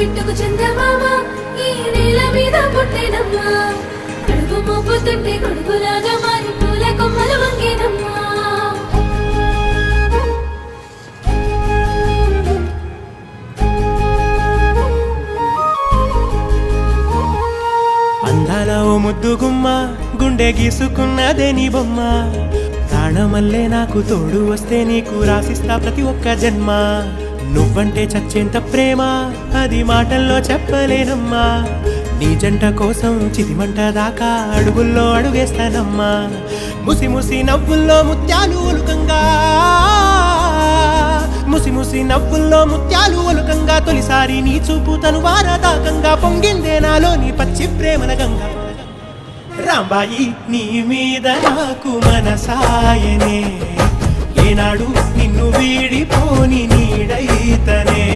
బిట్టుకు చందమామ ఈ నేల మీద పుట్టేనమ్మా కడుపు మోపుతుంటే కొడుకులాగా మారి పూల కొమ్మలు వంగేనమ్మా అందాల ఓ ముద్దు గుమ్మ గుండె గీసుకున్నదే నీ బొమ్మ ప్రాణమల్లే నాకు తోడు వస్తే నీకు రాసిస్తా ప్రతి ఒక్క జన్మ నువ్వంటే చచ్చేంత ప్రేమ అది మాటల్లో చెప్పలేనమ్మా నీ జంట కోసం చితిమంట దాకా అడుగుల్లో అడుగేస్తానమ్మా ముసి ముసి నవ్వుల్లో ముత్యాలు ఒలుకంగా ముసి ముసి నవ్వుల్లో ముత్యాలు ఒలుకంగా తొలిసారి నీ చూపు తను వారదాకంగా పొంగిందే నాలో నీ పచ్చి ప్రేమల గంగా రాంబాయి నీ మీద నాకు మనసాయనే ఏనాడు నిన్ను వీడిపోని నీడైతనే